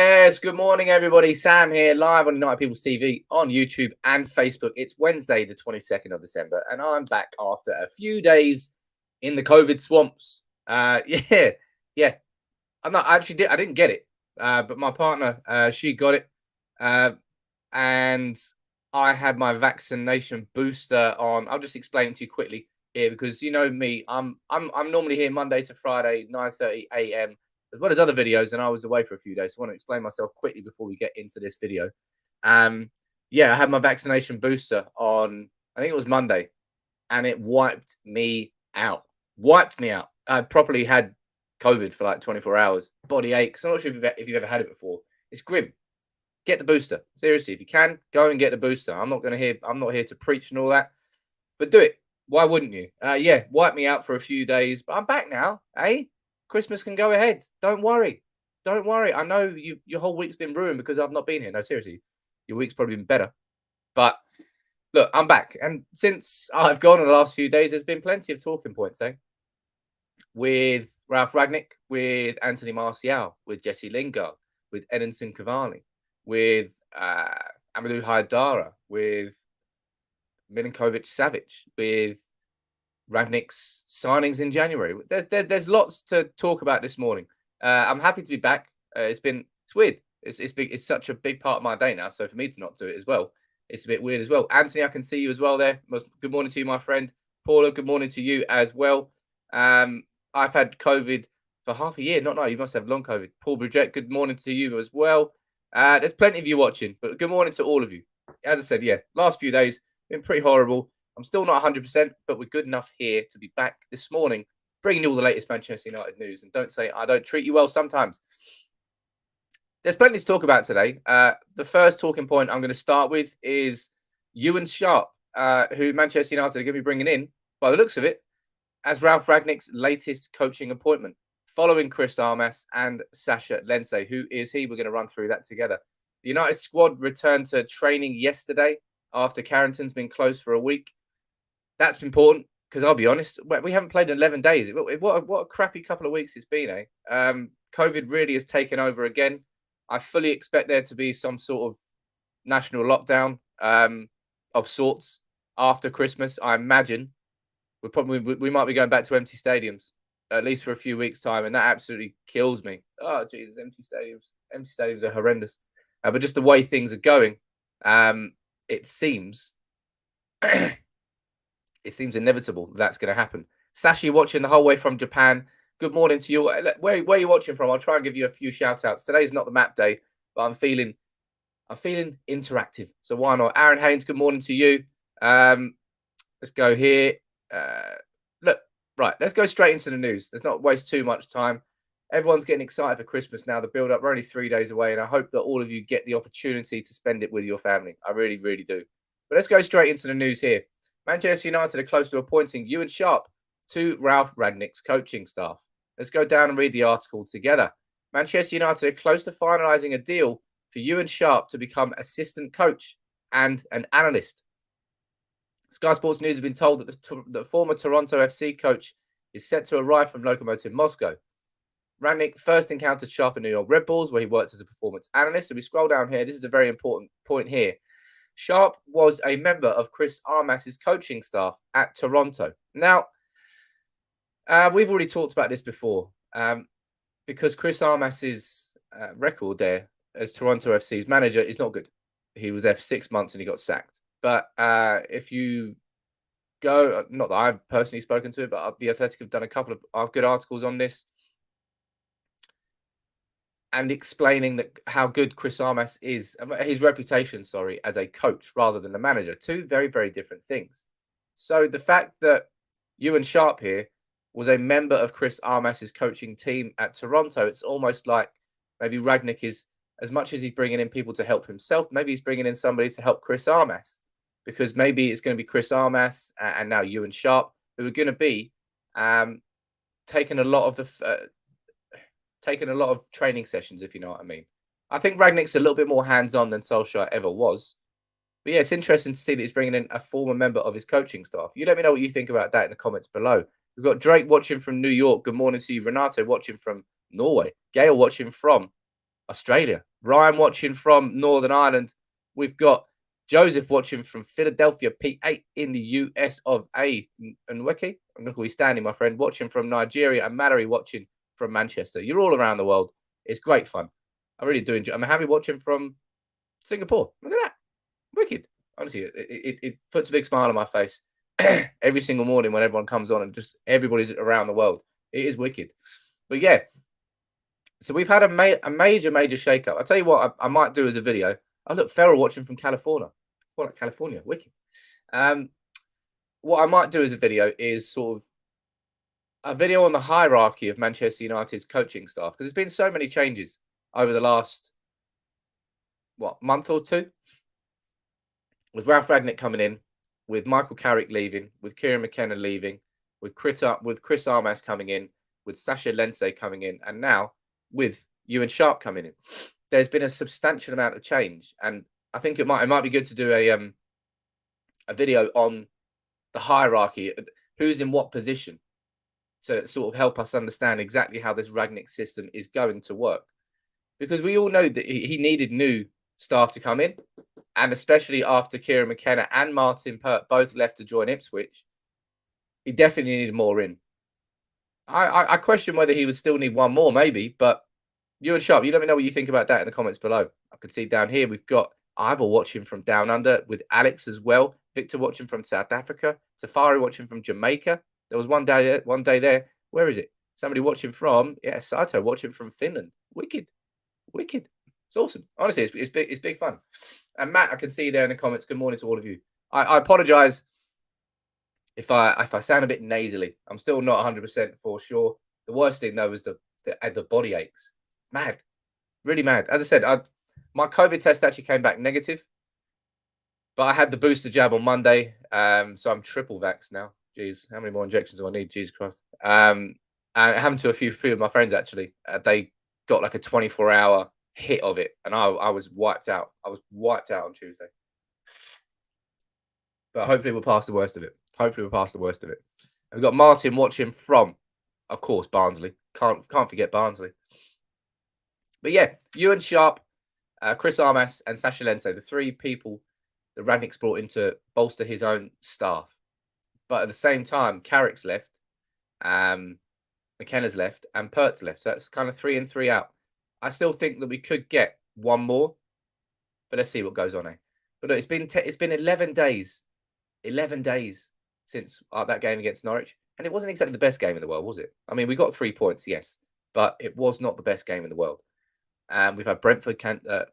Yes, good morning, everybody. Sam here, live on United People's TV on YouTube and Facebook. It's Wednesday, the 22nd of December, and I'm back after a few days in the COVID swamps. Yeah. I didn't get it, but my partner, she got it, and I had my vaccination booster on. I'll just explain it to you quickly here because you know me. I'm normally here Monday to Friday, 9:30 a.m. as well as other videos, and I was away for a few days. So I want to explain myself quickly before we get into this video. Yeah, I had my vaccination booster on, I think it was Monday, and it wiped me out. I properly had COVID for like 24 hours. Body aches. I'm not sure if you've ever had it before. It's grim. Get the booster. Seriously, if you can, go and get the booster. I'm not here to preach and all that, but do it. Why wouldn't you? Yeah, wipe me out for a few days, but I'm back now, eh? Christmas can go ahead. Don't worry. I know your whole week's been ruined because I've not been here. No, seriously, your week's probably been better. But look, I'm back. And since I've gone in the last few days, there's been plenty of talking points, with Ralf Rangnick, with Anthony Martial, with Jesse Lingard, with Edinson Cavani, with Amadou Haidara, with Milinkovic Savic, with Rangnick's signings in January. There's lots to talk about this morning. I'm happy to be back. It's weird. It's such a big part of my day now. So for me to not do it as well, it's a bit weird as well. Anthony, I can see you as well there. Good morning to you, my friend. Paula, good morning to you as well. I've had COVID for half a year. No, you must have long COVID. Paul Bridget, good morning to you as well. There's plenty of you watching, but good morning to all of you. As I said, yeah, last few days been pretty horrible. I'm still not 100%, but we're good enough here to be back this morning, bringing you all the latest Manchester United news. And don't say I don't treat you well sometimes. There's plenty to talk about today. The first talking point I'm going to start with is Ewan Sharp, who Manchester United are going to be bringing in, by the looks of it, as Ralf Rangnick's latest coaching appointment, following Chris Armas and Sasha Lense. Who is he? We're going to run through that together. The United squad returned to training yesterday after Carrington's been closed for a week. That's important because I'll be honest, we haven't played in 11 days. What a crappy couple of weeks it's been, COVID really has taken over again. I fully expect there to be some sort of national lockdown of sorts after Christmas. I imagine we might be going back to empty stadiums, at least for a few weeks' time, and that absolutely kills me. Oh, Jesus, empty stadiums are horrendous. But just the way things are going, it seems inevitable that's going to happen. Sashi watching the whole way from Japan. Good morning to you. Where are you watching from? I'll try and give you a few shout outs. Today's not the map day, but I'm feeling interactive. So why not? Aaron Haynes, good morning to you. Let's go here. Let's go straight into the news. Let's not waste too much time. Everyone's getting excited for Christmas now. The build up, we're only 3 days away, and I hope that all of you get the opportunity to spend it with your family. I really, really do. But let's go straight into the news here. Manchester United are close to appointing Ewan Sharp to Ralf Rangnick's coaching staff. Let's go down and read the article together. Manchester United are close to finalising a deal for Ewan Sharp to become assistant coach and an analyst. Sky Sports News has been told that the former Toronto FC coach is set to arrive from Lokomotiv Moscow. Rangnick first encountered Sharp at New York Red Bulls, where he worked as a performance analyst. So we scroll down here. This is a very important point here. Sharp was a member of Chris Armas's coaching staff at Toronto. Now, we've already talked about this before, because Chris Armas's record there as Toronto FC's manager is not good. He was there for 6 months and he got sacked. But if you go, not that I've personally spoken to it, but The Athletic have done a couple of good articles on this and explaining that how good Chris Armas is, his reputation, as a coach rather than a manager. Two very, very different things. So the fact that Ewan Sharp here was a member of Chris Armas's coaching team at Toronto, it's almost like maybe Rangnick is, as much as he's bringing in people to help himself, maybe he's bringing in somebody to help Chris Armas, because maybe it's going to be Chris Armas and now Ewan Sharp who are going to be taking a lot of training sessions, if you know what I mean. I think Rangnick's a little bit more hands-on than Solskjaer ever was. But yeah, it's interesting to see that he's bringing in a former member of his coaching staff. You let me know what you think about that in the comments below. We've got Drake watching from New York. Good morning to you. Renato watching from Norway. Gail watching from Australia. Ryan watching from Northern Ireland. We've got Joseph watching from Philadelphia, P8 in the US of A. And Wiki, I'm going to call you Stanley, my friend, watching from Nigeria, and Mallory watching from Manchester. You're all around the world. It's great fun. I really do enjoy. I'm happy watching from Singapore. Look at that. Wicked. Honestly, it puts a big smile on my face every single morning when everyone comes on and just everybody's around the world. It is wicked. But yeah, so we've had a major shake-up. I'll tell you what I might do as a video. Oh, look, Farrell watching from California. Well, like California, wicked. What I might do as a video is sort of a video on the hierarchy of Manchester United's coaching staff, because there's been so many changes over the last, month or two? With Ralf Rangnick coming in, with Michael Carrick leaving, with Kieran McKenna leaving, with Chris Armas coming in, with Sasha Lense coming in, and now with Ewan Sharp coming in. There's been a substantial amount of change, and I think it might be good to do a video on the hierarchy, who's in what position, to sort of help us understand exactly how this Rangnick system is going to work. Because we all know that he needed new staff to come in, and especially after Kieran McKenna and Martin Pert both left to join Ipswich, he definitely needed more in. I question whether he would still need one more, maybe, but Ewan Sharp, you let me know what you think about that in the comments below. I can see down here we've got Ivor watching from Down Under with Alex as well, Victor watching from South Africa, Safari watching from Jamaica. There was one day there. Where is it? Somebody watching from, Sato watching from Finland. Wicked. It's awesome. Honestly, it's big fun. And Matt, I can see you there in the comments. Good morning to all of you. I apologize if I sound a bit nasally. I'm still not 100% for sure. The worst thing though was the body aches. Mad, really mad. As I said, my COVID test actually came back negative, but I had the booster jab on Monday, so I'm triple vaxxed now. Jeez, how many more injections do I need? Jesus Christ. And it happened to a few of my friends actually. They got like a 24-hour hit of it, and I was wiped out. I was wiped out on Tuesday. But hopefully we'll pass the worst of it. And we've got Martin watching from, of course, Barnsley. Can't forget Barnsley. But yeah, Ewan Sharp, Chris Armas, and Sasha Lense, the three people that Rangnick's brought in to bolster his own staff. But at the same time, Carrick's left, McKenna's left, and Pert's left. So that's kind of 3 in, 3 out. I still think that we could get one more, but let's see what goes on. But look, it's been 11 days. 11 days since that game against Norwich, and it wasn't exactly the best game in the world, was it? I mean, we got 3 points, yes, but it was not the best game in the world. And we've had Brentford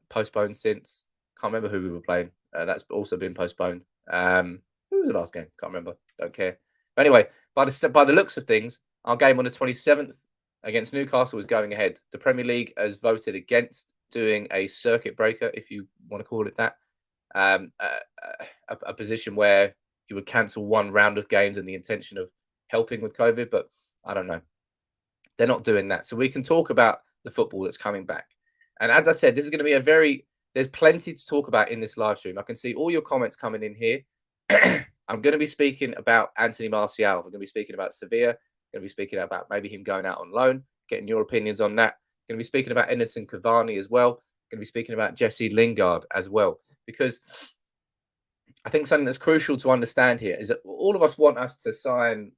postponed since. Can't remember who we were playing. That's also been postponed. Who was the last game? Can't remember. Don't care. But anyway, by the looks of things, our game on the 27th against Newcastle is going ahead. The Premier League has voted against doing a circuit breaker, if you want to call it that. A position where you would cancel one round of games in the intention of helping with COVID, but I don't know. They're not doing that. So we can talk about the football that's coming back. And as I said, this is going to be there's plenty to talk about in this live stream. I can see all your comments coming in here. I'm going to be speaking about Anthony Martial. I'm going to be speaking about Sevilla. I'm going to be speaking about maybe him going out on loan, getting your opinions on that. I'm going to be speaking about Edinson Cavani as well. I'm going to be speaking about Jesse Lingard as well, because I think something that's crucial to understand here is that all of us want us to sign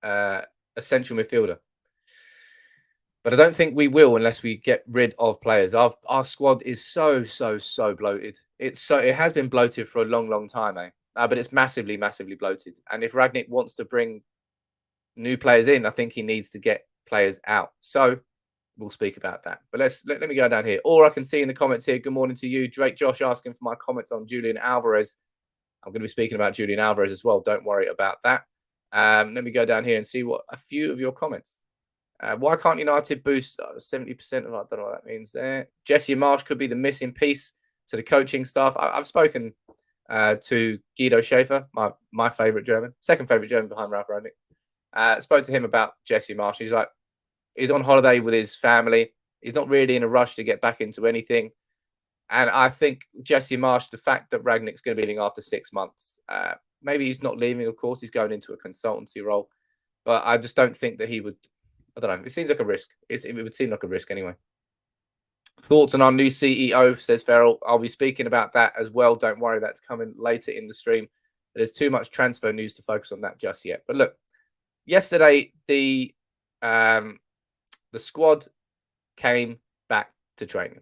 a central midfielder. But I don't think we will unless we get rid of players. Our squad is so bloated. It has been bloated for a long time, but it's massively bloated. And if Rangnick wants to bring new players in, I think he needs to get players out. So we'll speak about that. But let me go down here. Or I can see in the comments here, good morning to you. Drake Josh asking for my comments on Julian Alvarez. I'm going to be speaking about Julian Alvarez as well. Don't worry about that. Let me go down here and see what a few of your comments. Why can't United boost 70% of? I don't know what that means there. Jesse Marsch could be the missing piece to the coaching staff. I've spoken to Guido Schaefer, my favourite German, second favourite German behind Ralf Rangnick. Spoke to him about Jesse Marsch. He's like, he's on holiday with his family. He's not really in a rush to get back into anything. And I think Jesse Marsch, the fact that Rangnick's going to be leaving after 6 months, maybe he's not leaving, of course, he's going into a consultancy role. But I just don't think that he would. I don't know. It seems like a risk. It would seem like a risk anyway. Thoughts on our new CEO, says Ferrell. I'll be speaking about that as well. Don't worry, that's coming later in the stream. There's too much transfer news to focus on that just yet. But look, yesterday the squad came back to training.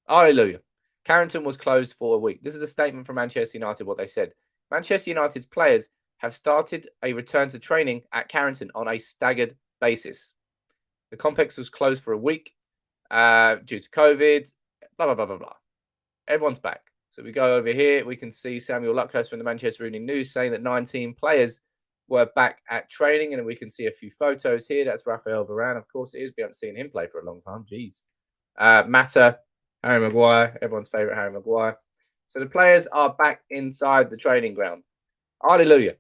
Hallelujah. Carrington was closed for a week. This is a statement from Manchester United, what they said. Manchester United's players have started a return to training at Carrington on a staggered basis. The complex was closed for a week due to COVID, blah, blah, blah, blah, blah. Everyone's back. So we go over here. We can see Samuel Luckhurst from the Manchester Evening News saying that 19 players were back at training. And we can see a few photos here. That's Raphael Varane. Of course it is. We haven't seen him play for a long time. Jeez. Mata, Harry Maguire, everyone's favourite Harry Maguire. So the players are back inside the training ground. Hallelujah.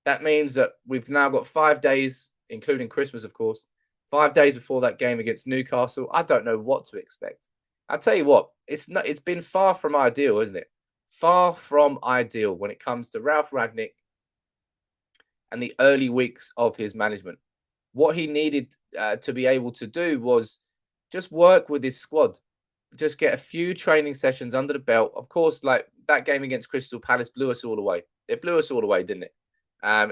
That means that we've now got 5 days, including Christmas, of course, 5 days before that game against Newcastle. I don't know what to expect. I'll tell you what, it's been far from ideal, isn't it? Far from ideal when it comes to Ralf Rangnick and the early weeks of his management. What he needed to be able to do was just work with his squad. Just get a few training sessions under the belt. Of course, like that game against Crystal Palace blew us all away. It blew us all away, didn't it?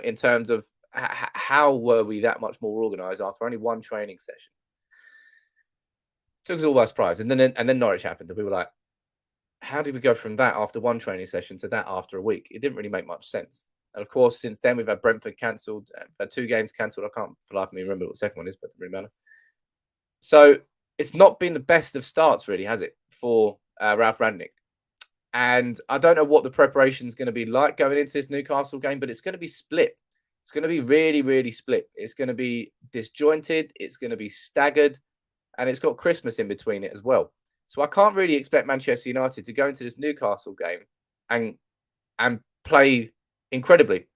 In terms of how were we that much more organised after only one training session? Took us all by surprise. And then Norwich happened. And we were like, how did we go from that after one training session to that after a week? It didn't really make much sense. And of course, since then, we've had Brentford cancelled, had 2 games cancelled. I can't for the life of me remember what the second one is, but it doesn't really matter. So it's not been the best of starts, really, has it, for Ralf Rangnick? And I don't know what the preparation is going to be like going into this Newcastle game, but it's going to be split. It's going to be really, really split. It's going to be disjointed. It's going to be staggered. And it's got Christmas in between it as well. So I can't really expect Manchester United to go into this Newcastle game and play incredibly.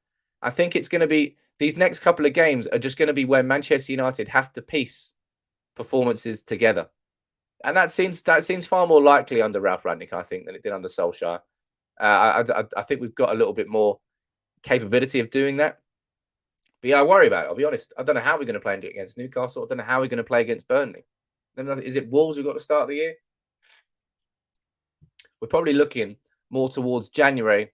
I think it's going to be, these next couple of games are just going to be where Manchester United have to piece performances together. And that seems far more likely under Ralf Rangnick, I think, than it did under Solskjaer. I think we've got a little bit more capability of doing that. But yeah, I worry about it, I'll be honest. I don't know how we're going to play against Newcastle. I don't know how we're going to play against Burnley. Is it Wolves we've got to start the year? We're probably looking more towards January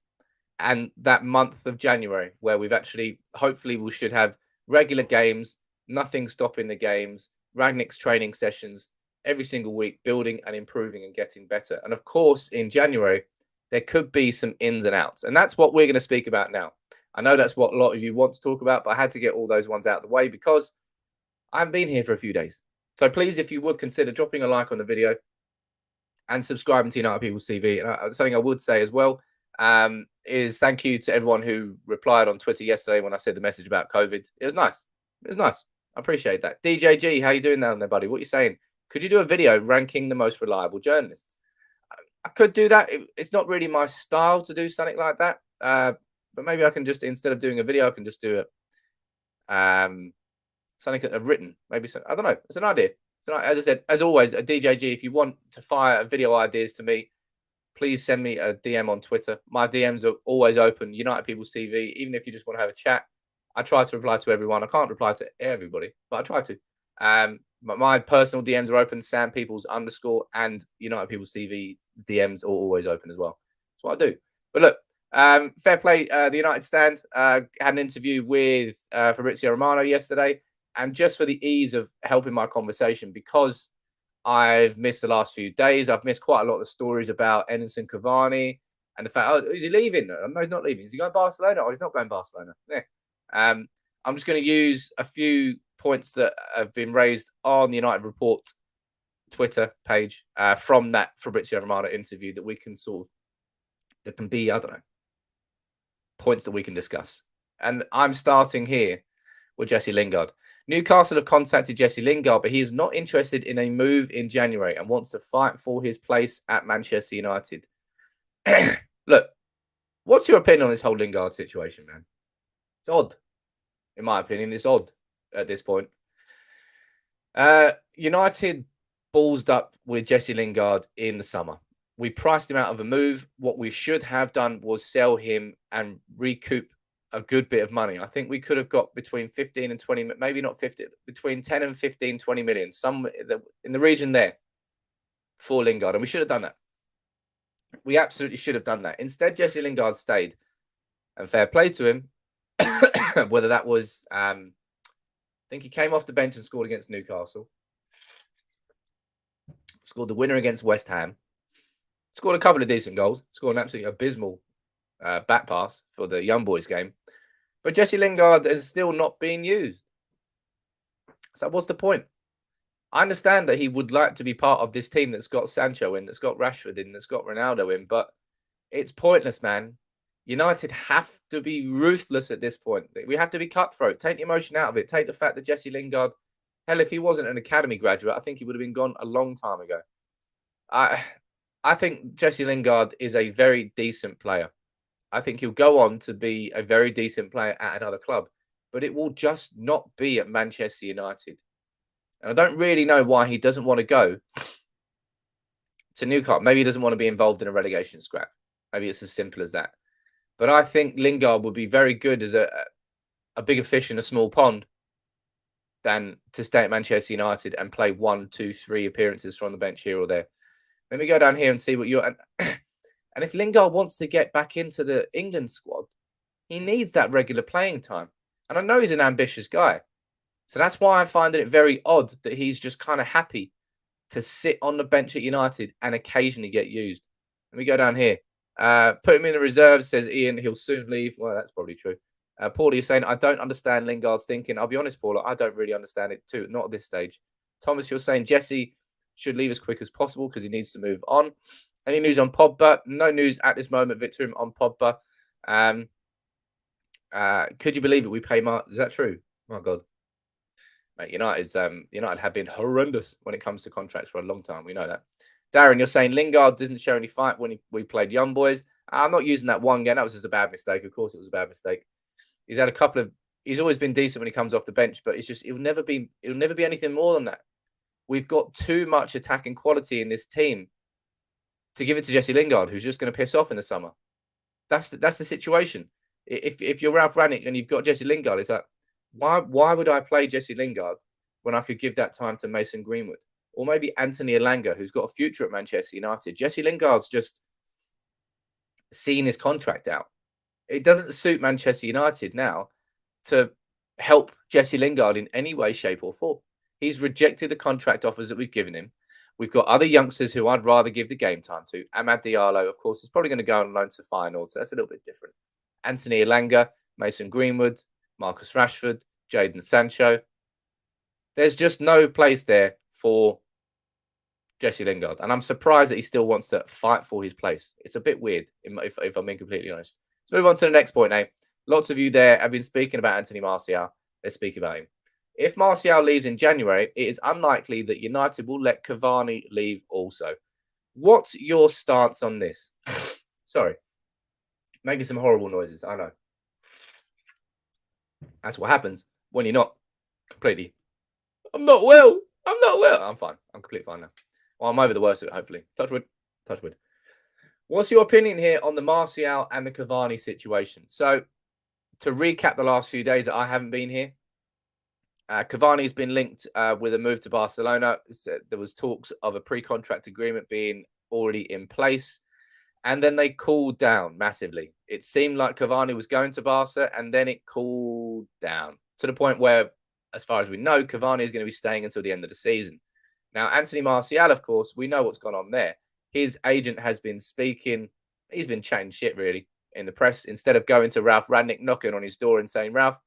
and that month of January where we've actually, hopefully we should have regular games, nothing stopping the games, Rangnick's training sessions every single week, building and improving and getting better. And of course, in January, there could be some ins and outs. And that's what we're going to speak about now. I know that's what a lot of you want to talk about, but I had to get all those ones out of the way because I haven't been here for a few days. So please, if you would consider dropping a like on the video and subscribing to United People's TV. And something I would say as well is thank you to everyone who replied on Twitter yesterday when I said the message about COVID. It was nice. It was nice. I appreciate that. DJG, how you doing down there, buddy? What are you saying? Could you do a video ranking the most reliable journalists? I could do that. It's not really my style to do something like that. But maybe I can just, instead of doing a video, I can just do it. Something written. Maybe I don't know. It's an idea. So, as I said, as always, a DJG, if you want to fire video ideas to me, please send me a DM on Twitter. My DMs are always open. United People's TV. Even if you just want to have a chat, I try to reply to everyone. I can't reply to everybody, but I try to. But my personal DMs are open. Sam Peoples _ and United People's TV DMs are always open as well. That's what I do. But look, fair play. The United Stand had an interview with Fabrizio Romano yesterday. And just for the ease of helping my conversation, because I've missed the last few days, I've missed quite a lot of the stories about Edinson Cavani and the fact, oh, is he leaving? No, he's not leaving. Is he going to Barcelona? Oh, he's not going to Barcelona. Yeah. I'm just going to use a few points that have been raised on the United Report Twitter page from that Fabrizio Romano interview that we can that can be, I don't know, points that we can discuss. And I'm starting here with Jesse Lingard. Newcastle have contacted Jesse Lingard, but he is not interested in a move in January and wants to fight for his place at Manchester United. Look, what's your opinion on this whole Lingard situation, man? It's odd. In my opinion, it's odd at this point. United ballsed up with Jesse Lingard in the summer. We priced him out of a move. What we should have done was sell him and recoup a good bit of money. I think we could have got between 15 and 20, maybe not 50, between 10 and 15, 20 million, some in the region there for Lingard, and we should have done that. We absolutely should have done that. Instead, Jesse Lingard stayed, and fair play to him. Whether that was, I think he came off the bench and scored against Newcastle, scored the winner against West Ham, scored a couple of decent goals, scored an absolutely abysmal back pass for the Young Boys game. But Jesse Lingard is still not being used. So what's the point? I understand that he would like to be part of this team that's got Sancho in, that's got Rashford in, that's got Ronaldo in, but it's pointless, man. United have to be ruthless at this point. We have to be cutthroat. Take the emotion out of it. Take the fact that Jesse Lingard, hell, if he wasn't an academy graduate, I think he would have been gone a long time ago. I think Jesse Lingard is a very decent player. I think he'll go on to be a very decent player at another club, but it will just not be at Manchester United. And I don't really know why he doesn't want to go to Newcastle. Maybe he doesn't want to be involved in a relegation scrap. Maybe it's as simple as that. But I think Lingard would be very good as a bigger fish in a small pond than to stay at Manchester United and play 1, 2, 3 appearances from the bench here or there. Let me go down here and see what you're... And if Lingard wants to get back into the England squad, he needs that regular playing time. And I know he's an ambitious guy. So that's why I find it very odd that he's just kind of happy to sit on the bench at United and occasionally get used. Let me go down here. Put him in the reserves, says Ian. He'll soon leave. Well, that's probably true. Paula, you're saying, I don't understand Lingard's thinking. I'll be honest, Paula, I don't really understand it too. Not at this stage. Thomas, you're saying Jesse should leave as quick as possible because he needs to move on. Any news on Pogba? No news at this moment, Victor, on Pogba. Could you believe it? We pay Mark. Is that true? Oh, my God. Mate, United have been horrendous when it comes to contracts for a long time. We know that. Darren, you're saying Lingard doesn't show any fight when we played Young Boys. I'm not using that one game. That was just a bad mistake. Of course, it was a bad mistake. He's had a couple of. He's always been decent when he comes off the bench, but it's just it'll never be anything more than that. We've got too much attacking quality in this team to give it to Jesse Lingard, who's just going to piss off in the summer. That's the situation. If you're Ralf Rangnick and you've got Jesse Lingard, it's like, why would I play Jesse Lingard when I could give that time to Mason Greenwood? Or maybe Anthony Elanga, who's got a future at Manchester United. Jesse Lingard's just seen his contract out. It doesn't suit Manchester United now to help Jesse Lingard in any way, shape or form. He's rejected the contract offers that we've given him. We've got other youngsters who I'd rather give the game time to. Amad Diallo, of course, is probably going to go on loan to Feyenoord, so that's a little bit different. Anthony Elanga, Mason Greenwood, Marcus Rashford, Jadon Sancho. There's just no place there for Jesse Lingard. And I'm surprised that he still wants to fight for his place. It's a bit weird, if I'm being completely honest. Let's move on to the next point now. Lots of you there have been speaking about Anthony Martial. Let's speak about him. If Martial leaves in January, it is unlikely that United will let Cavani leave also. What's your stance on this? Sorry. Making some horrible noises, I know. That's what happens when you're not completely... I'm not well. I'm fine. I'm completely fine now. Well, I'm over the worst of it, hopefully. Touch wood. Touch wood. What's your opinion here on the Martial and the Cavani situation? So, to recap the last few days that I haven't been here, Cavani's been linked with a move to Barcelona. There was talks of a pre-contract agreement being already in place. And then they cooled down massively. It seemed like Cavani was going to Barca, and then it cooled down to the point where, as far as we know, Cavani is going to be staying until the end of the season. Now, Anthony Martial, of course, we know what's gone on there. His agent has been speaking. He's been chatting shit, really, in the press. Instead of going to Ralf Rangnick, knocking on his door and saying, Ralf,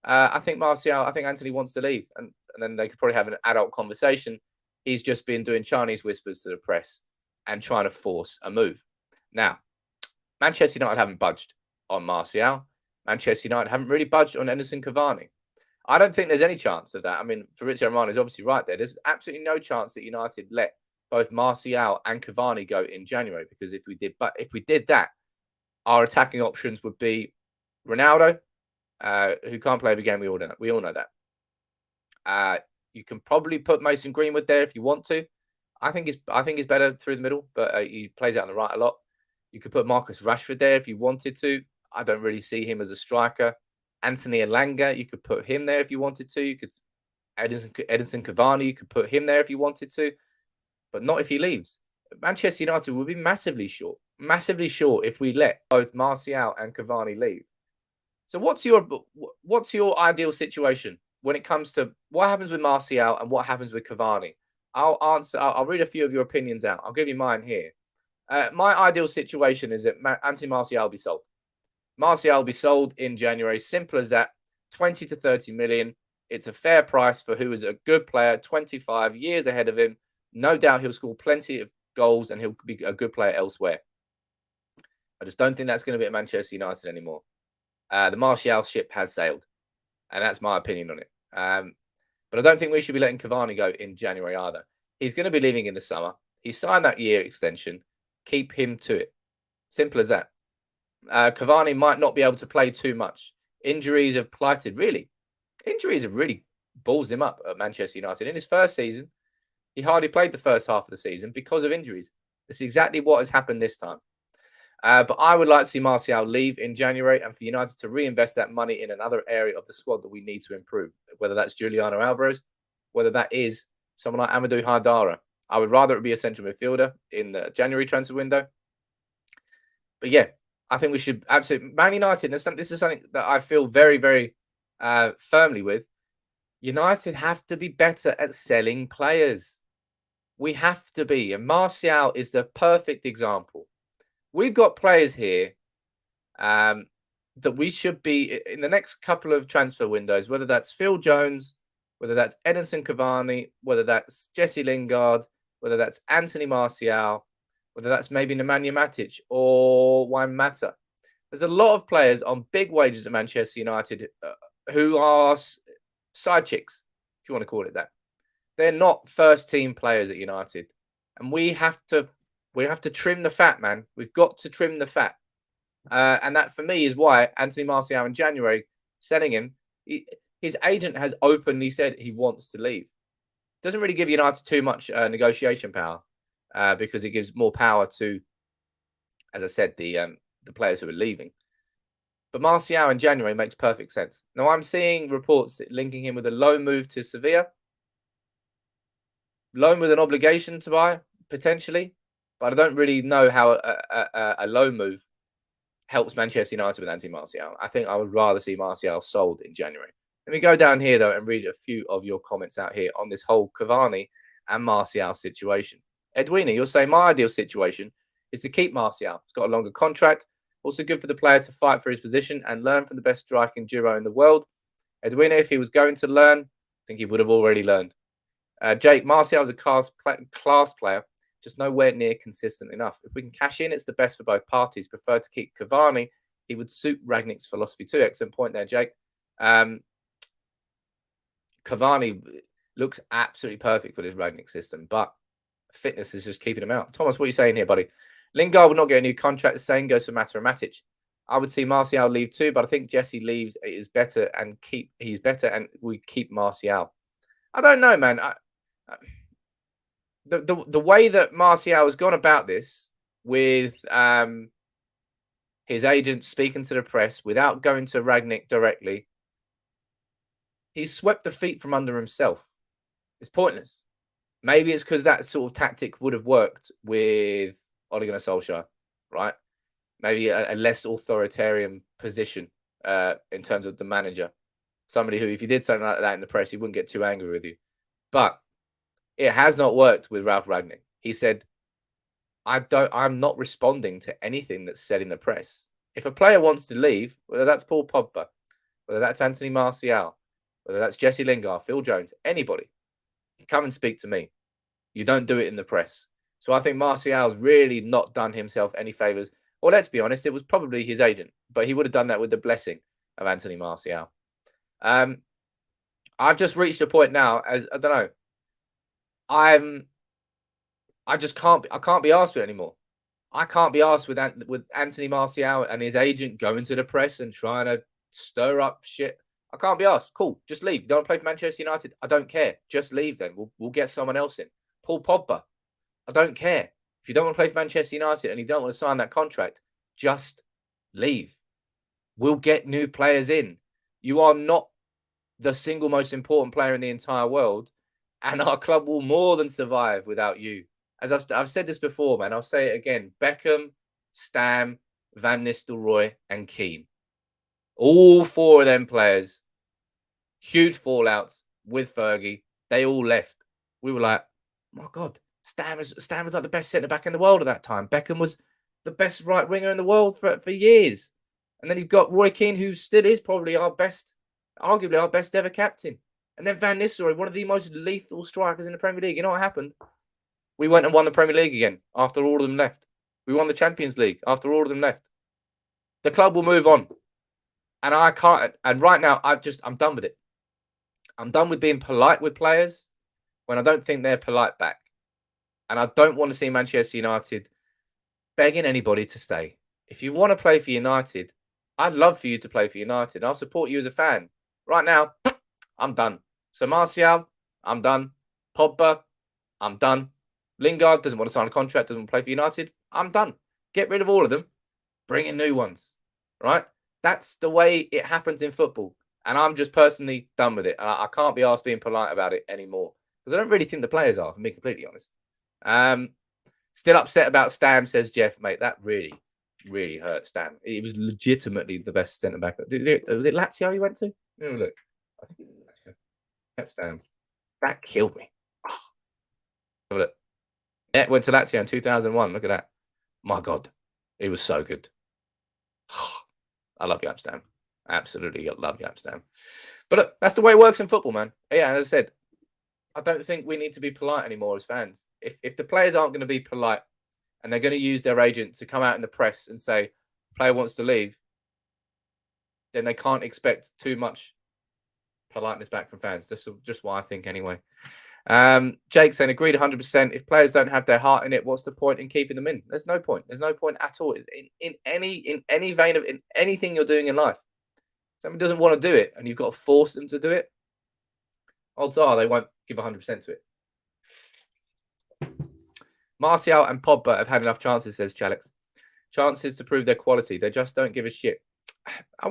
I think Anthony wants to leave. And then they could probably have an adult conversation. He's just been doing Chinese whispers to the press and trying to force a move. Now, Manchester United haven't budged on Martial. Manchester United haven't really budged on Edinson Cavani. I don't think there's any chance of that. I mean, Fabrizio Romano is obviously right there. There's absolutely no chance that United let both Martial and Cavani go in January, because if we did that, our attacking options would be Ronaldo, who can't play every game. We all know that. You can probably put Mason Greenwood there if you want to. I think he's better through the middle, but he plays out on the right a lot. You could put Marcus Rashford there if you wanted to. I don't really see him as a striker. Anthony Elanga, you could put him there if you wanted to. You could Edinson Cavani, you could put him there if you wanted to. but not if he leaves. Manchester United will be massively short if we let both Martial and Cavani leave. So what's your ideal situation when it comes to what happens with Martial and what happens with Cavani? I'll read a few of your opinions out. I'll give you mine here. My ideal situation is that Anthony Martial will be sold. Martial will be sold in January. Simple as that. 20 to 30 million. It's a fair price for who is a good player, 25 years ahead of him. No doubt he'll score plenty of goals and he'll be a good player elsewhere. I just don't think that's going to be at Manchester United anymore. The Martial ship has sailed, and that's my opinion on it. But I don't think we should be letting Cavani go in January either. He's going to be leaving in the summer. He signed that year extension. Keep him to it. Simple as that. Cavani might not be able to play too much. Injuries have blighted, really. Injuries have really balls him up at Manchester United. In his first season, he hardly played the first half of the season because of injuries. That's exactly what has happened this time. But I would like to see Martial leave in January and for United to reinvest that money in another area of the squad that we need to improve, whether that's Julian Alvarez, whether that is someone like Amadou Haidara. I would rather it be a central midfielder in the January transfer window. But yeah, I think we should absolutely. Man United, this is something that I feel very, very firmly with. United have to be better at selling players. We have to be. And Martial is the perfect example. We've got players here that we should be in the next couple of transfer windows, whether that's Phil Jones, whether that's Edinson Cavani, whether that's Jesse Lingard, whether that's Anthony Martial, whether that's maybe Nemanja Matic or Juan Mata. There's a lot of players on big wages at Manchester United who are side chicks, if you want to call it that. They're not first team players at United. And we have to trim the fat, man. We've got to trim the fat. And that, for me, is why Anthony Martial in January, selling him, his agent has openly said he wants to leave. Doesn't really give United too much negotiation power because it gives more power to, as I said, the players who are leaving. But Martial in January makes perfect sense. Now, I'm seeing reports linking him with a loan move to Sevilla. Loan with an obligation to buy, potentially. But I don't really know how a loan move helps Manchester United with Anthony Martial. I think I would rather see Martial sold in January. Let me go down here, though, and read a few of your comments out here on this whole Cavani and Martial situation. Edwina, you'll say my ideal situation is to keep Martial. He's got a longer contract. Also good for the player to fight for his position and learn from the best striking duo in the world. Edwina, if he was going to learn, I think he would have already learned. Jake, Martial is a class player, just nowhere near consistent enough. If we can cash in, it's the best for both parties. Prefer to keep Cavani. He would suit Rangnick's philosophy too. Excellent point there, Jake. Cavani looks absolutely perfect for this Rangnick system, but fitness is just keeping him out. Thomas, what are you saying here, buddy? Lingard would not get a new contract. The same goes for Mata and Matic. I would see Martial leave too, but I think Jesse leaves is better and he's better and we keep Martial. I don't know, man. The way that Martial has gone about this with his agent speaking to the press without going to Rangnick directly, he's swept the feet from under himself. It's pointless. Maybe it's because that sort of tactic would have worked with Ole Gunnar Solskjaer, right? Maybe a less authoritarian position in terms of the manager. Somebody who, if you did something like that in the press, he wouldn't get too angry with you. But it has not worked with Ralf Rangnick. He said, I'm not responding to anything that's said in the press. If a player wants to leave, whether that's Paul Pogba, whether that's Anthony Martial, whether that's Jesse Lingard, Phil Jones, anybody, come and speak to me. You don't do it in the press. So I think Martial's really not done himself any favours. Well, let's be honest, it was probably his agent, but he would have done that with the blessing of Anthony Martial. I've just reached a point now, as I don't know, I can't be asked with it anymore. I can't be asked with Anthony Martial and his agent going to the press and trying to stir up shit. I can't be asked. Cool, just leave. You don't play for Manchester United? I don't care. Just leave then. We'll get someone else in. Paul Pogba, I don't care. If you don't want to play for Manchester United and you don't want to sign that contract, just leave. We'll get new players in. You are not the single most important player in the entire world, and our club will more than survive without you as I've said this before, man, I'll say it again. Beckham, Stam, Van Nistelrooy, and Keane. All 4 of them players, huge fallouts with Fergie. They all left. We were like, my God, Stam was like the best centre back in the world at that time. Beckham was the best right winger in the world for years. And then you've got Roy Keane, who still is probably arguably our best ever captain. And then Van Nistelrooy, one of the most lethal strikers in the Premier League. You know what happened? We went and won the Premier League again after all of them left. We won the Champions League after all of them left. The club will move on. And I can't. And right now, I'm done with it. I'm done with being polite with players when I don't think they're polite back. And I don't want to see Manchester United begging anybody to stay. If you want to play for United, I'd love for you to play for United. I'll support you as a fan. Right now, I'm done. So Martial, I'm done. Pogba, I'm done. Lingard doesn't want to sign a contract, doesn't want to play for United. I'm done. Get rid of all of them. Bring in new ones. Right? That's the way it happens in football. And I'm just personally done with it. I can't be asked being polite about it anymore. Because I don't really think the players are, if I'm being completely honest. Still upset about Stam, says Jeff. Mate, that really, really hurt Stam. It was legitimately the best centre-back. Was it Lazio you went to? Oh, look. I think it was Lazio. Yep, Stam. That killed me. Oh. Look. Yeah, went to Lazio in 2001. Look at that. My God. It was so good. I love you, Stam. Absolutely love you, Stam. But look, that's the way it works in football, man. Yeah, as I said, I don't think we need to be polite anymore as fans. If the players aren't going to be polite and they're going to use their agent to come out in the press and say, player wants to leave, then they can't expect too much politeness back from fans. That's just what I think anyway. Jake saying, agreed 100%. If players don't have their heart in it, what's the point in keeping them in? There's no point. There's no point at all. In any vein of in anything you're doing in life. Somebody doesn't want to do it and you've got to force them to do it. Odds are they won't give 100% to it. Martial and Pogba have had enough chances, says Chalix. Chances to prove their quality. They just don't give a shit. I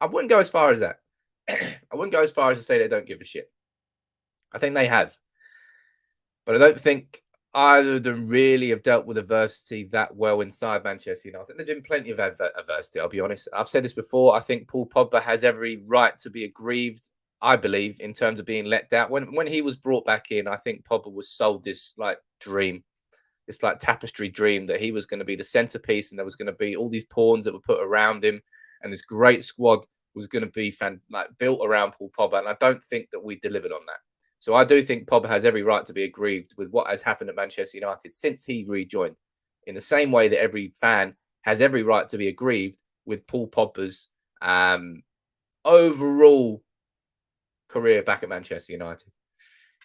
wouldn't go as far as that. I wouldn't go as far as to say they don't give a shit. I think they have. But I don't think either of them really have dealt with adversity that well inside Manchester United. I think there's been plenty of adversity, I'll be honest. I've said this before. I think Paul Pogba has every right to be aggrieved, I believe, in terms of being let down. When he was brought back in, I think Pogba was sold this like dream, this like tapestry dream that he was going to be the centerpiece and there was going to be all these pawns that were put around him and this great squad was going to be built around Paul Pogba. And I don't think that we delivered on that. So I do think Pogba has every right to be aggrieved with what has happened at Manchester United since he rejoined, in the same way that every fan has every right to be aggrieved with Paul Pogba's overall career back at Manchester United.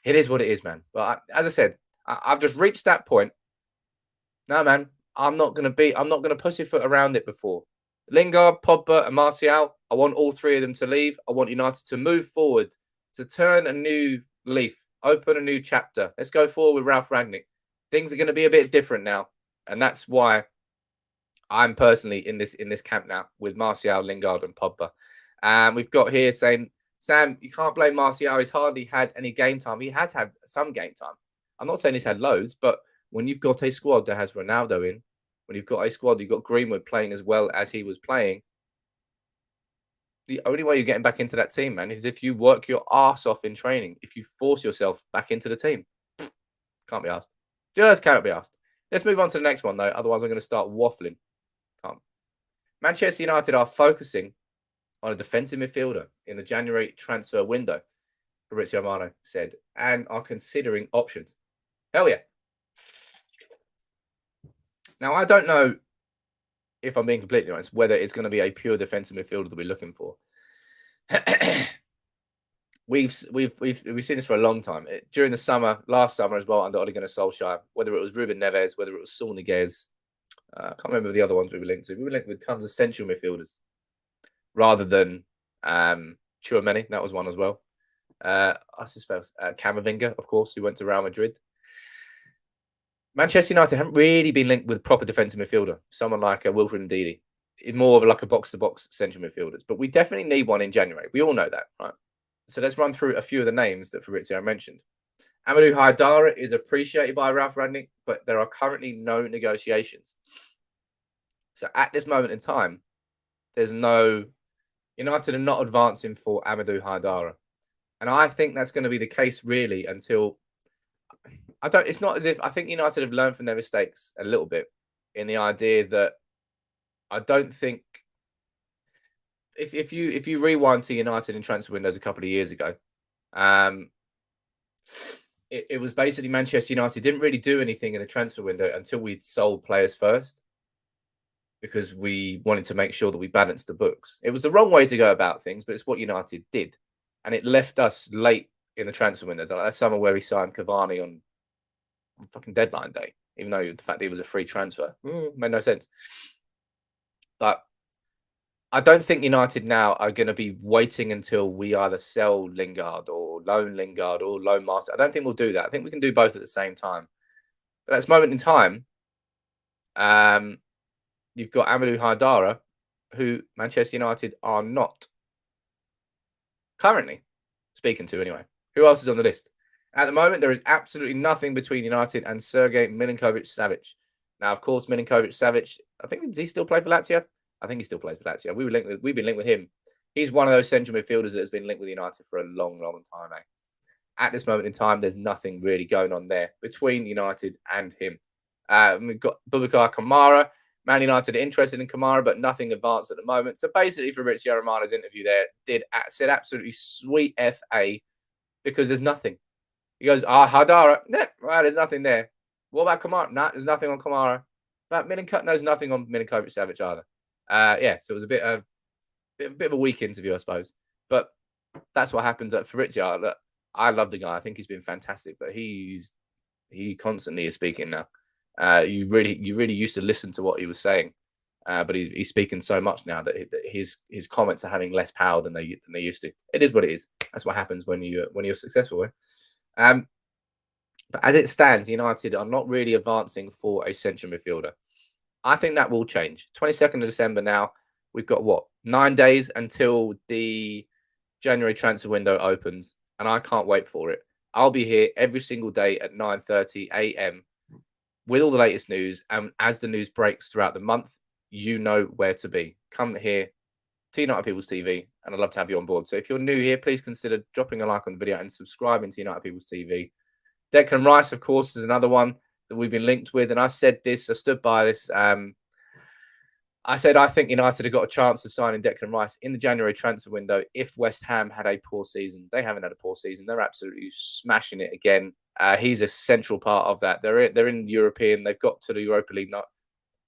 It is what it is, man. But as I said, I've just reached that point. No, man, I'm not going to pussyfoot around it before. Lingard, Pogba, and Martial, I want all 3 of them to leave. I want United to move forward, to turn a new leaf, open a new chapter. Let's go forward with Ralf Rangnick. Things are going to be a bit different now, and that's why I'm personally in this camp now with Martial, Lingard, and Pogba. And we've got here saying, Sam, you can't blame Martial. He's hardly had any game time. He has had some game time. I'm not saying he's had loads, but when you've got a squad that has Ronaldo in, when you've got a squad, you've got Greenwood playing as well as he was playing, the only way you're getting back into that team, man, is if you work your ass off in training. If you force yourself back into the team. Can't be asked. Just cannot be asked. Let's move on to the next one, though. Otherwise, I'm going to start waffling. Manchester United are focusing on a defensive midfielder in the January transfer window, Fabrizio Romano said, and are considering options. Hell yeah. Now, I don't know, if I'm being completely honest, whether it's going to be a pure defensive midfielder that we're looking for. We've seen this for a long time. During the summer, last summer as well, under Ole Gunnar Solskjaer, whether it was Ruben Neves, whether it was Saul Niguez, I can't remember the other ones we were linked to. We were linked with tons of central midfielders rather than Tchouaméni. That was one as well. Camavinga, of course, who went to Real Madrid. Manchester United haven't really been linked with a proper defensive midfielder, someone like Wilfred Ndidi. It's more of like a box-to-box central midfielders. But we definitely need one in January. We all know that, right? So let's run through a few of the names that Fabrizio mentioned. Amadou Haidara is appreciated by Ralf Rangnick, but there are currently no negotiations. So at this moment in time, there's no United are not advancing for Amadou Haidara. And I think that's going to be the case really until it's not as if I think United have learned from their mistakes a little bit in the idea that I don't think if you rewind to United in transfer windows a couple of years ago, it was basically Manchester United didn't really do anything in the transfer window until we'd sold players first, because we wanted to make sure that we balanced the books. It was the wrong way to go about things, but it's what United did, and it left us late in the transfer window. Like that summer where we signed Cavani on fucking deadline day, even though the fact that it was a free transfer made no sense. But I don't think United now are going to be waiting until we either sell Lingard or loan Master. I don't think we'll do that. I think we can do both at the same time. But at this moment in time, you've got Amadou Haidara, who Manchester United are not currently speaking to anyway. Who else is on the list? At the moment, there is absolutely nothing between United and Sergej Milinkovic-Savic. Now, of course, Milinkovic-Savic, I think, does he still play for Lazio? I think he still plays for Lazio. We've been linked with him. He's one of those central midfielders that has been linked with United for a long, long time now. At this moment in time, there's nothing really going on there between United and him. We've got Boubacar Kamara. Man United are interested in Kamara, but nothing advanced at the moment. So basically, Fabrizio Romano's interview there said absolutely sweet FA, because there's nothing. He goes, Haidara, nah, right, there's nothing there. What about Kamara? Nah, there's nothing on Kamara. But Milinkovic knows nothing on Milinkovic-Savic either. So it was a bit of a weak interview, I suppose. But that's what happens at Fabrizio. Look, I love the guy. I think he's been fantastic, but he constantly is speaking now. You really used to listen to what he was saying, but he's speaking so much now that his comments are having less power than they used to. It is what it is. That's what happens when you're successful. But as it stands, United are not really advancing for a central midfielder. I think that will change. 22nd of December now. We've got 9 days until the January transfer window opens, and I can't wait for it. I'll be here every single day at 9:30 a.m. with all the latest news, and as the news breaks throughout the month, you know where to be. Come here to United People's TV, and I'd love to have you on board. So if you're new here, please consider dropping a like on the video and subscribing to United People's TV. Declan Rice, of course, is another one that we've been linked with, and I said this, I stood by this. I said I think United have got a chance of signing Declan Rice in the January transfer window if West Ham had a poor season. They haven't had a poor season. They're absolutely smashing it again. He's a central part of that. They're in European. They've got to the Europa League.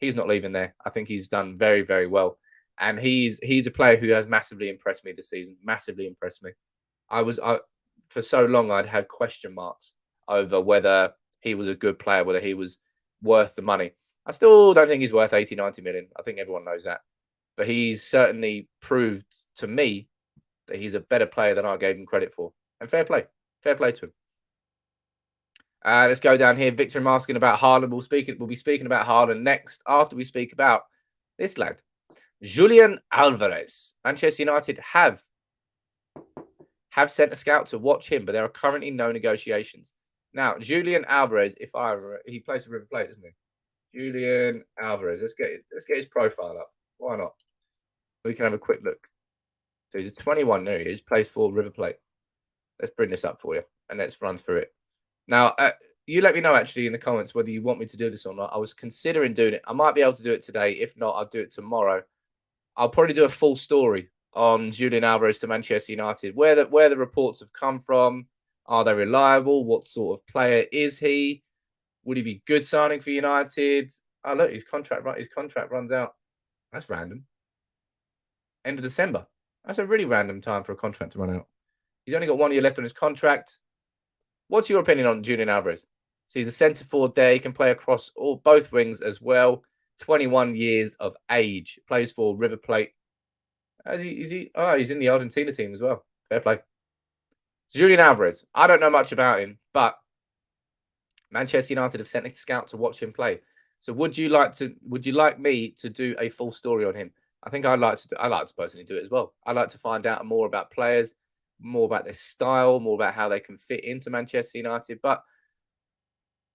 He's not leaving there. I think he's done very, very well. And he's a player who has massively impressed me this season. Massively impressed me. For so long, I'd had question marks over whether he was a good player, whether he was worth the money. I still don't think he's worth 80, 90 million. I think everyone knows that. But he's certainly proved to me that he's a better player than I gave him credit for. And fair play. Fair play to him. Let's go down here. Victor asking about Haaland. We'll be speaking about Haaland next after we speak about this lad, Julian Alvarez. Manchester United have sent a scout to watch him, but there are currently no negotiations. Now, Julian Alvarez, he plays for River Plate, doesn't he? Julian Alvarez. Let's get his profile up. Why not? We can have a quick look. So he's a 21. There he is. Plays for River Plate. Let's bring this up for you and let's run through it. Now, you let me know actually in the comments whether you want me to do this or not. I was considering doing it. I might be able to do it today. If not, I'll do it tomorrow. I'll probably do a full story on Julian Alvarez to Manchester United, where the reports have come from. Are they reliable? What sort of player is he? Would he be good signing for United? Oh, look, his contract runs out. That's random. End of December. That's a really random time for a contract to run out. He's only got 1 year left on his contract. What's your opinion on Julian Alvarez? So he's a centre forward there. He can play across both wings as well. 21 years of age. Plays for River Plate. He's in the Argentina team as well. Fair play. Julian Alvarez. I don't know much about him, but Manchester United have sent a scout to watch him play. So would you like me to do a full story on him? I think I'd like to personally do it as well. I'd like to find out more about players, more about their style, more about how they can fit into Manchester United. But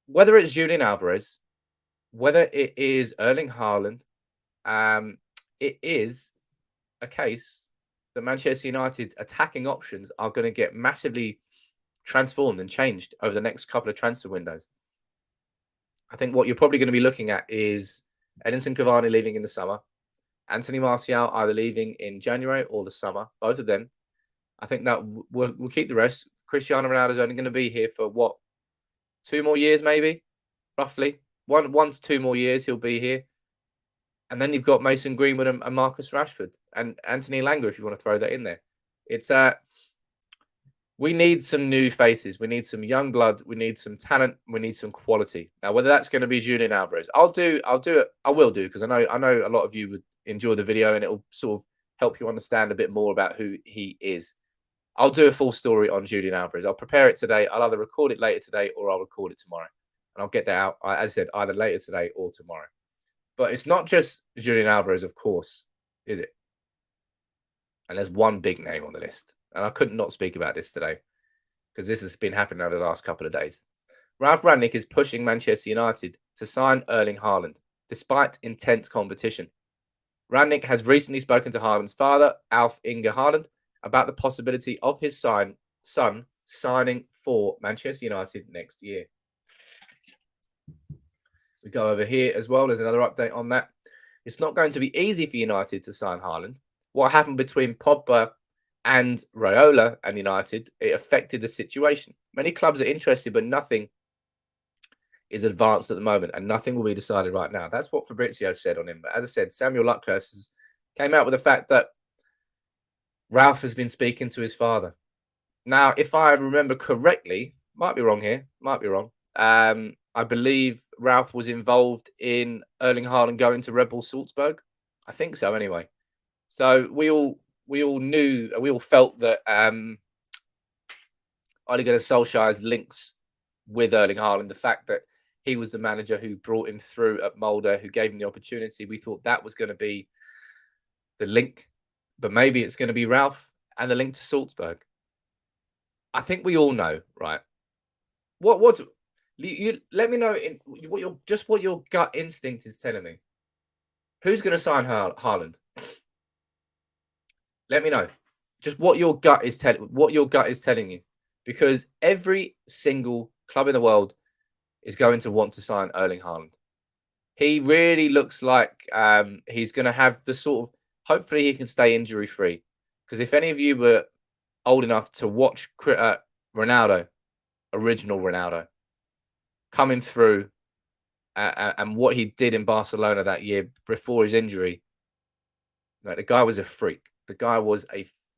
whether it's Julian Alvarez, whether it is Erling Haaland, it is a case that Manchester United's attacking options are going to get massively transformed and changed over the next couple of transfer windows. I think what you're probably going to be looking at is Edinson Cavani leaving in the summer, Anthony Martial either leaving in January or the summer, both of them. I think that we'll keep the rest. Cristiano Ronaldo is only going to be here for what, 2 more years, maybe, roughly. 1 to 2 more years he'll be here. And then you've got Mason Greenwood and Marcus Rashford and Anthony Lingard, if you want to throw that in there. It's we need some new faces. We need some young blood. We need some talent. We need some quality. Now, whether that's going to be Julian Alvarez, I'll do it. I will do, because I know a lot of you would enjoy the video and it'll sort of help you understand a bit more about who he is. I'll do a full story on Julian Alvarez. I'll prepare it today. I'll either record it later today or I'll record it tomorrow. And I'll get that out, as I said, either later today or tomorrow. But it's not just Julian Alvarez, of course, is it? And there's one big name on the list. And I couldn't not speak about this today, because this has been happening over the last couple of days. Ralf Rangnick is pushing Manchester United to sign Erling Haaland, despite intense competition. Rangnick has recently spoken to Haaland's father, Alf Inge Haaland, about the possibility of his son signing for Manchester United next year. We go over here as well. There's another update on that. It's not going to be easy for United to sign Haaland. What happened between Pogba and Raiola and United, it affected the situation. Many clubs are interested, but nothing is advanced at the moment, and nothing will be decided right now. That's what Fabrizio said on him. But as I said, Samuel Luckhurst came out with the fact that Ralf has been speaking to his father. Now, if I remember correctly, might be wrong here, might be wrong. I believe Ralf was involved in Erling Haaland going to Red Bull Salzburg. I think so, anyway. So we all knew, we all felt that Ole Gunnar Solskjaer's links with Erling Haaland, the fact that he was the manager who brought him through at Molde, who gave him the opportunity, we thought that was going to be the link. But maybe it's going to be Ralf and the link to Salzburg. I think we all know, right? What you let me know what your gut instinct is telling me. Who's going to sign Haaland? Let me know. Just what your gut is telling you, because every single club in the world is going to want to sign Erling Haaland. He really looks like he's going to have the sort of. Hopefully, he can stay injury free. Because if any of you were old enough to watch Ronaldo, original Ronaldo, coming through and what he did in Barcelona that year before his injury, the guy was a freak. The guy was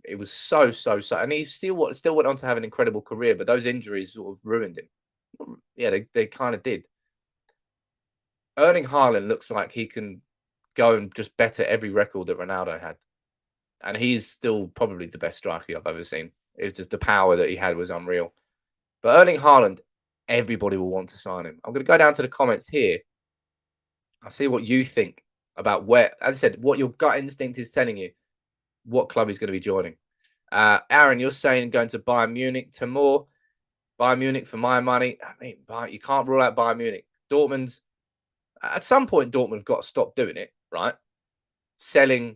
it was so, and he still went on to have an incredible career, but those injuries sort of ruined him. Yeah, they kind of did. Erling Haaland looks like he can go and just better every record that Ronaldo had. And he's still probably the best striker I've ever seen. It's just the power that he had was unreal. But Erling Haaland, everybody will want to sign him. I'm going to go down to the comments here. I'll see what you think about where, as I said, what your gut instinct is telling you, what club he's going to be joining. Aaron, you're saying going to Bayern Munich. Timur, Bayern Munich for my money. I mean, you can't rule out Bayern Munich. Dortmund, at some point, Dortmund have got to stop doing it, right? Selling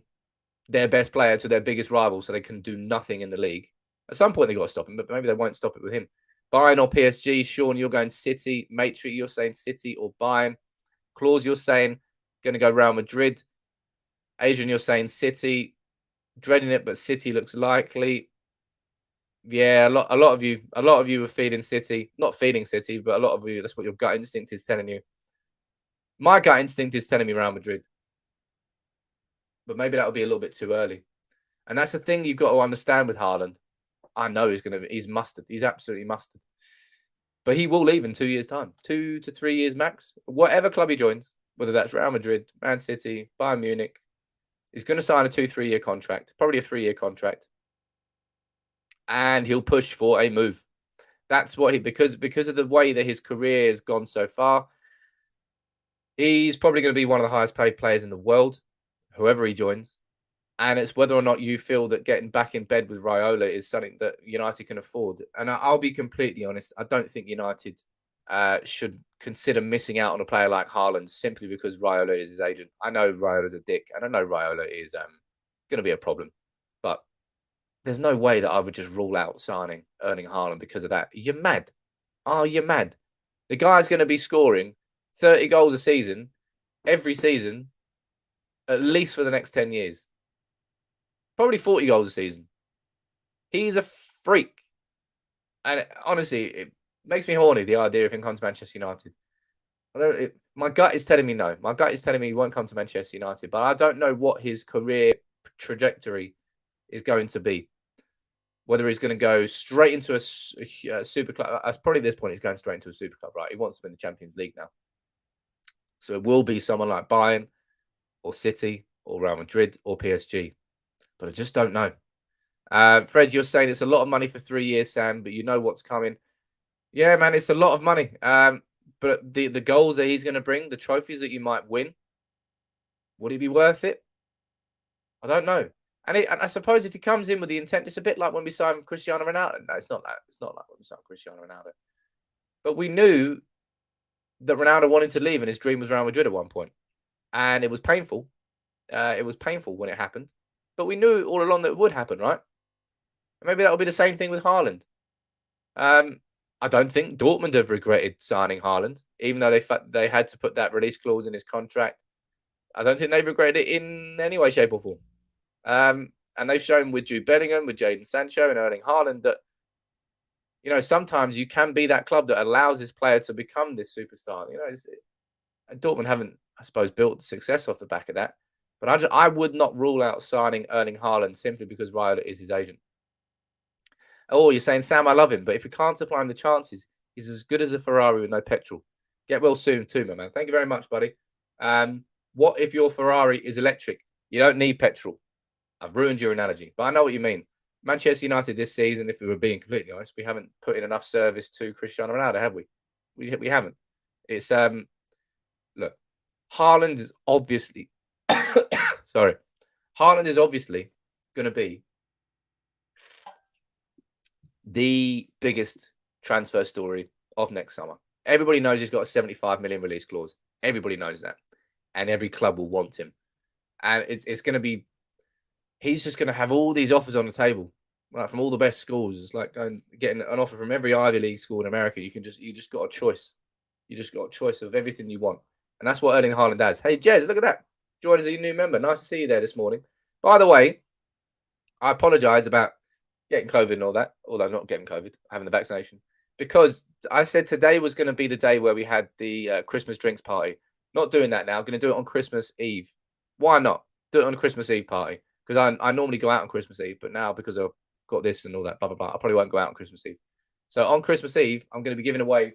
their best player to their biggest rival so they can do nothing in the league. At some point, they've got to stop him, but maybe they won't stop it with him. Bayern or PSG. Sean, you're going City. Matri, you're saying City or Bayern. Claus, you're saying going to go Real Madrid. Adrian, you're saying City. Dreading it, but City looks likely. Yeah, a lot of you are feeding City. Not feeding City, but a lot of you, that's what your gut instinct is telling you. My gut instinct is telling me Real Madrid. But maybe that'll be a little bit too early. And that's the thing you've got to understand with Haaland. I know he's mustard. He's absolutely mustard. But he will leave in 2 years' time. 2 to 3 years max. Whatever club he joins, whether that's Real Madrid, Man City, Bayern Munich, he's going to sign a 2-3 year contract, probably a 3-year contract. And he'll push for a move. That's what because of the way that his career has gone so far, he's probably going to be one of the highest paid players in the world, whoever he joins. And it's whether or not you feel that getting back in bed with Raiola is something that United can afford. And I'll be completely honest, I don't think United should consider missing out on a player like Haaland simply because Raiola is his agent. I know Raiola's a dick, and I know Raiola is going to be a problem. But there's no way that I would just rule out signing Erling Haaland because of that. You're mad. Oh, you're mad. The guy's going to be scoring 30 goals a season, every season, at least for the next 10 years. Probably 40 goals a season. He's a freak. And honestly, it makes me horny, the idea of him coming to Manchester United. My gut is telling me no. My gut is telling me he won't come to Manchester United. But I don't know what his career trajectory is going to be. Whether he's going to go straight into a super club. Probably at this point, he's going straight into a super club, right? He wants to win the Champions League now. So it will be someone like Bayern or City or Real Madrid or PSG. But I just don't know. Fred, you're saying it's a lot of money for 3 years, Sam, but you know what's coming. Yeah, man, it's a lot of money. But the goals that he's going to bring, the trophies that you might win, would it be worth it? I don't know. And I suppose if he comes in with the intent, it's a bit like when we signed Cristiano Ronaldo. No, it's not that. It's not like when we signed Cristiano Ronaldo. But we knew that Ronaldo wanted to leave and his dream was Real Madrid at one point. And it was painful. It was painful when it happened. But we knew all along that it would happen, right? And maybe that'll be the same thing with Haaland. I don't think Dortmund have regretted signing Haaland, even though they had to put that release clause in his contract. I don't think they've regretted it in any way, shape, or form. And they've shown with Jude Bellingham, with Jadon Sancho and Erling Haaland that, sometimes you can be that club that allows this player to become this superstar. Dortmund haven't, I suppose, built success off the back of that. But I would not rule out signing Erling Haaland simply because Raiola is his agent. Oh, you're saying, Sam, I love him, but if we can't supply him the chances, he's as good as a Ferrari with no petrol. Get well soon too, my man. Thank you very much, buddy. What if your Ferrari is electric? You don't need petrol. I've ruined your analogy, but I know what you mean. Manchester United this season, if we were being completely honest, we haven't put in enough service to Cristiano Ronaldo, have we? We haven't. It's look, Haaland is obviously sorry. Haaland is obviously going to be the biggest transfer story of next summer. Everybody knows he's got a 75 million release clause. Everybody knows that. And every club will want him. And it's going to be, he's just going to have all these offers on the table, right, from all the best schools. It's like getting an offer from every Ivy League school in America. You just got a choice. You just got a choice of everything you want. And that's what Erling Haaland does. Hey, Jez, look at that. Join as a new member. Nice to see you there this morning. By the way, I apologize about getting COVID and all that, although not getting COVID, having the vaccination, because I said today was going to be the day where we had the Christmas drinks party. Not doing that now. I'm going to do it on Christmas Eve. Why not? Do it on a Christmas Eve party. Because I normally go out on Christmas Eve, but now because I've got this and all that, blah, blah, blah, I probably won't go out on Christmas Eve. So on Christmas Eve, I'm going to be giving away,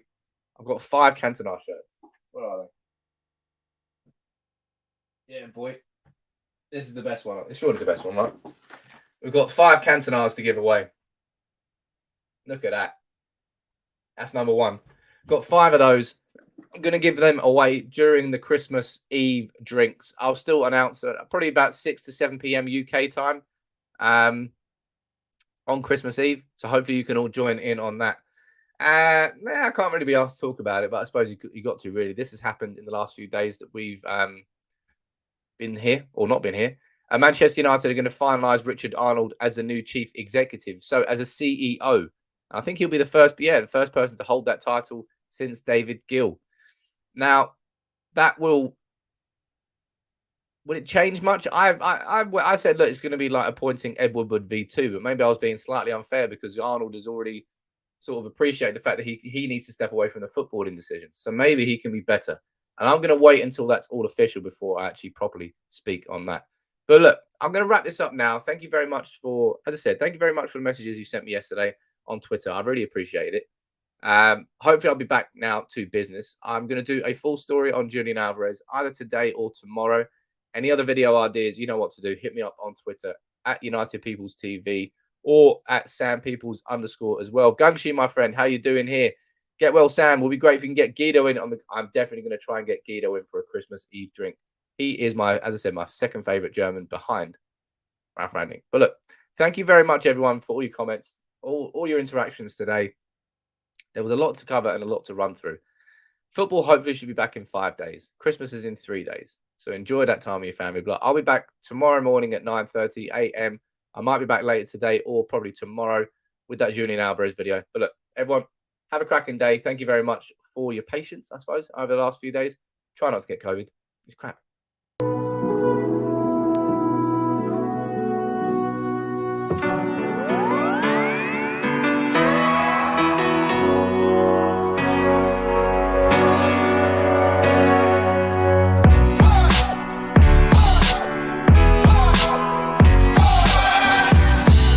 I've got 5 Cantona shirts. What are they? Yeah, boy. This is the best one. It's surely the best one, right? We've got 5 Cantonas to give away. Look at that. That's number 1. Got 5 of those. I'm going to give them away during the Christmas Eve drinks. I'll still announce it probably about 6 to 7 p.m. UK time on Christmas Eve. So hopefully you can all join in on that. I can't really be asked to talk about it, but I suppose you got to really. This has happened in the last few days that we've been here or not been here. Manchester United are going to finalise Richard Arnold as the new chief executive. So as a CEO, I think he'll be the first person to hold that title since David Gill. Now, that will it change much? I said, look, it's going to be like appointing Ed Woodward V2, but maybe I was being slightly unfair because Arnold has already sort of appreciated the fact that he needs to step away from the footballing decisions. So maybe he can be better. And I'm going to wait until that's all official before I actually properly speak on that. But look, I'm going to wrap this up now. Thank you very much for, as I said, thank you very much for the messages you sent me yesterday on Twitter. I really appreciate it. Hopefully I'll be back now to business. I'm going to do a full story on Julian Alvarez either today or tomorrow. Any other video ideas, you know what to do. Hit me up on Twitter at United Peoples TV or at Sam Peoples _ as well. Gungshi, my friend, how you doing here? Get well, Sam. Will be great if you can get Guido in. I'm definitely going to try and get Guido in for a Christmas Eve drink. He is as I said, my second favorite German behind Ralf Rangnick. But look, thank you very much, everyone, for all your comments, all your interactions today. There was a lot to cover and a lot to run through. Football hopefully should be back in 5 days. Christmas is in 3 days. So enjoy that time with your family. But I'll be back tomorrow morning at 9:30 a.m. I might be back later today or probably tomorrow with that Julian Alvarez video. But look, everyone, have a cracking day. Thank you very much for your patience, I suppose, over the last few days. Try not to get COVID. It's crap.